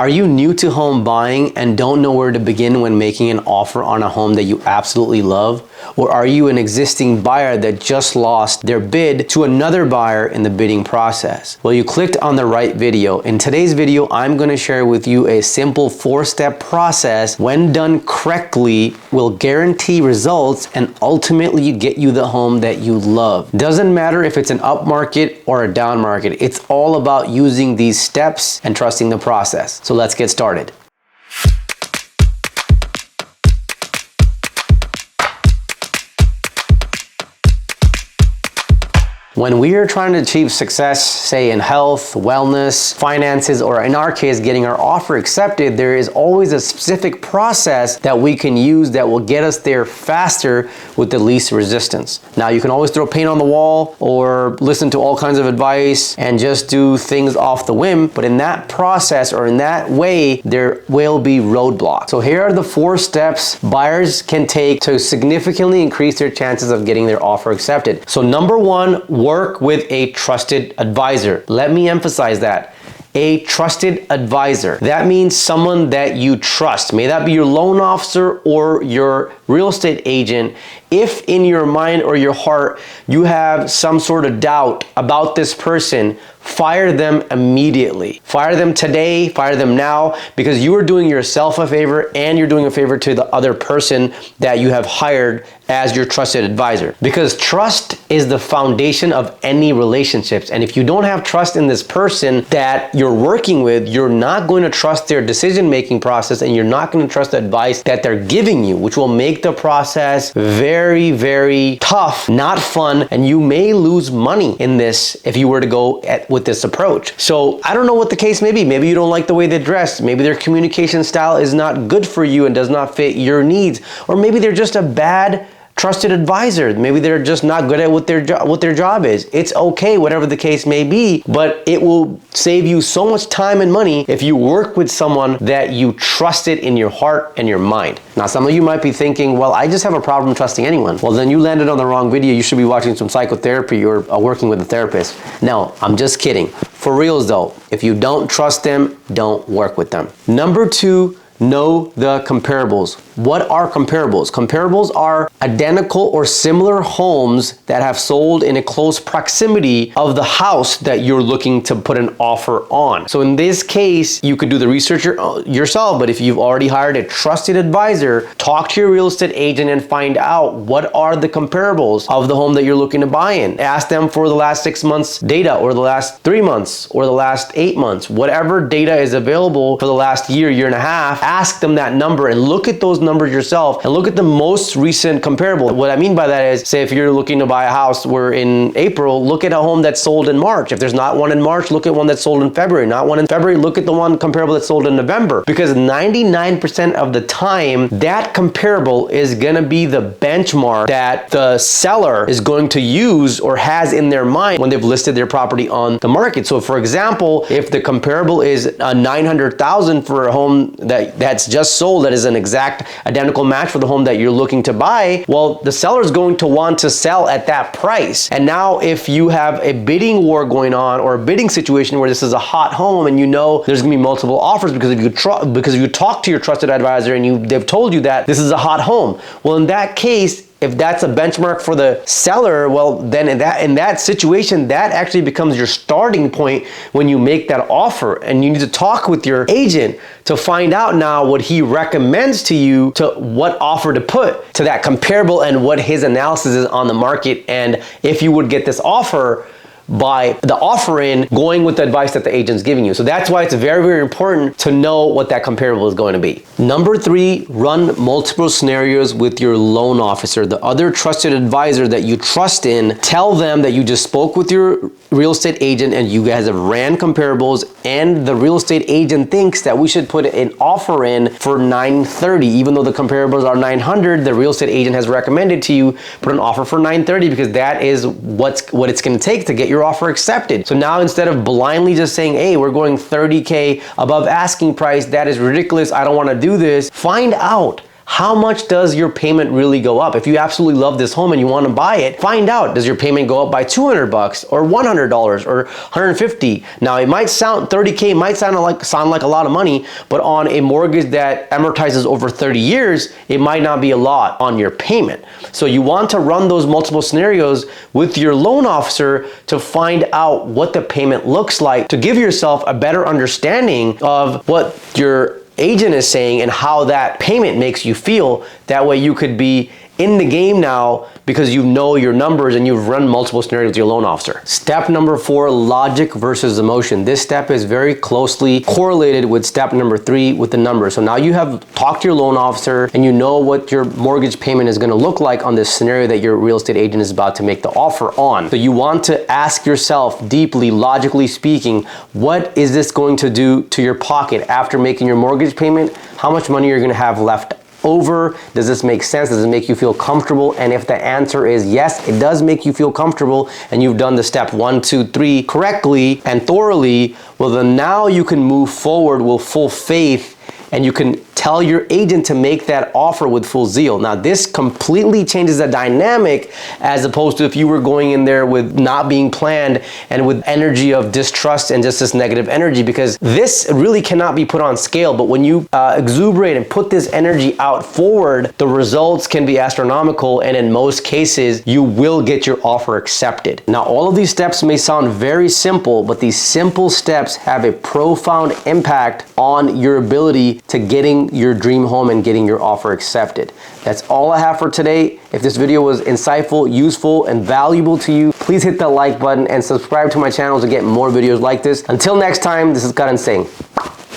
Are you new to home buying and don't know where to begin when making an offer on a home that you absolutely love? Or are you an existing buyer that just lost their bid to another buyer in the bidding process? Well, you clicked on the right video. In today's video, I'm going to share with you a simple 4-step process when done correctly will guarantee results and ultimately get you the home that you love. Doesn't matter if it's an up market or a down market. It's all about using these steps and trusting the process. So let's get started. When we are trying to achieve success, say in health, wellness, finances, or in our case, getting our offer accepted, there is always a specific process that we can use that will get us there faster with the least resistance. Now, you can always throw paint on the wall or listen to all kinds of advice and just do things off the whim, but in that process or in that way, there will be roadblocks. So here are the 4 steps buyers can take to significantly increase their chances of getting their offer accepted. So number 1, work with a trusted advisor. Let me emphasize that. A trusted advisor. That means someone that you trust. May that be your loan officer or your real estate agent. If in your mind or your heart you have some sort of doubt about this person, fire them immediately. Fire them today, fire them now, because you are doing yourself a favor and you're doing a favor to the other person that you have hired as your trusted advisor. Because trust is the foundation of any relationships. And if you don't have trust in this person that you're working with, you're not going to trust their decision-making process and you're not going to trust the advice that they're giving you, which will make the process very, very tough, not fun, and you may lose money in this if you were to go with this approach. So I don't know what the case may be. Maybe you don't like the way they dress. Maybe their communication style is not good for you and does not fit your needs. Or maybe they're just a bad trusted advisor. Maybe they're just not good at what their job is. It's okay, whatever the case may be, but it will save you so much time and money if you work with someone that you trusted in your heart and your mind. Now, some of you might be thinking, well, I just have a problem trusting anyone. Well, then you landed on the wrong video. You should be watching some psychotherapy or working with a therapist. No, I'm just kidding. For reals though, if you don't trust them, don't work with them. Number 2, know the comparables. What are comparables? Comparables are identical or similar homes that have sold in a close proximity of the house that you're looking to put an offer on. So in this case, you could do the research yourself, but if you've already hired a trusted advisor, talk to your real estate agent and find out what are the comparables of the home that you're looking to buy in. Ask them for the last 6 months data or the last 3 months or the last 8 months. Whatever data is available for the last year, year and a half, ask them that number and look at those numbers yourself and look at the most recent comparable. What I mean by that is, say if you're looking to buy a house, we're in April, look at a home that's sold in March. If there's not one in March, look at one that's sold in February. Not one in February, look at the one comparable that's sold in November. Because 99% of the time, that comparable is gonna be the benchmark that the seller is going to use or has in their mind when they've listed their property on the market. So for example, if the comparable is a $900,000 for a home that's just sold, that is an exact identical match for the home that you're looking to buy, well, the seller is going to want to sell at that price. And now if you have a bidding war going on or a bidding situation where this is a hot home and you know there's gonna be multiple offers because if you talk to your trusted advisor and they've told you that this is a hot home, well, in that case, if that's a benchmark for the seller, well, then in that situation, that actually becomes your starting point when you make that offer. And you need to talk with your agent to find out now what he recommends to you, to what offer to put to that comparable and what his analysis is on the market. And if you would get this offer by the offer in going with the advice that the agent's giving you. So that's why it's very, very important to know what that comparable is going to be. Number 3, run multiple scenarios with your loan officer, the other trusted advisor that you trust in. Tell them that you just spoke with your real estate agent and you guys have ran comparables and the real estate agent thinks that we should put an offer in for $930. Even though the comparables are $900, the real estate agent has recommended to you put an offer for $930 because that is what it's going to take to get your offer accepted. So now instead of blindly just saying, hey, we're going $30K above asking price, that is ridiculous, I don't want to do this, find out how much does your payment really go up? If you absolutely love this home and you want to buy it, find out, does your payment go up by $200 or $100 or $150? Now it might sound, 30K might sound like a lot of money, but on a mortgage that amortizes over 30 years, it might not be a lot on your payment. So you want to run those multiple scenarios with your loan officer to find out what the payment looks like, to give yourself a better understanding of what your agent is saying and how that payment makes you feel. That way you could be in the game now because you know your numbers and you've run multiple scenarios with your loan officer. Step number 4, logic versus emotion. This step is very closely correlated with step number 3 with the numbers. So now you have talked to your loan officer and you know what your mortgage payment is going to look like on this scenario that your real estate agent is about to make the offer on. So you want to ask yourself deeply, logically speaking, what is this going to do to your pocket after making your mortgage payment? How much money you're going to have left over? Does this make sense? Does it make you feel comfortable? And if the answer is yes, it does make you feel comfortable and you've done the step 1, 2, 3 correctly and thoroughly, well then now you can move forward with full faith and you can tell your agent to make that offer with full zeal. Now this completely changes the dynamic as opposed to if you were going in there with not being planned and with energy of distrust and just this negative energy, because this really cannot be put on scale. But when you exuberate and put this energy out forward, the results can be astronomical, and in most cases you will get your offer accepted. Now all of these steps may sound very simple, but these simple steps have a profound impact on your ability to getting your dream home and getting your offer accepted. That's all I have for today. If this video was insightful, useful, and valuable to you, please hit the like button and subscribe to my channel to get more videos like this. Until next time, this is Karan saying.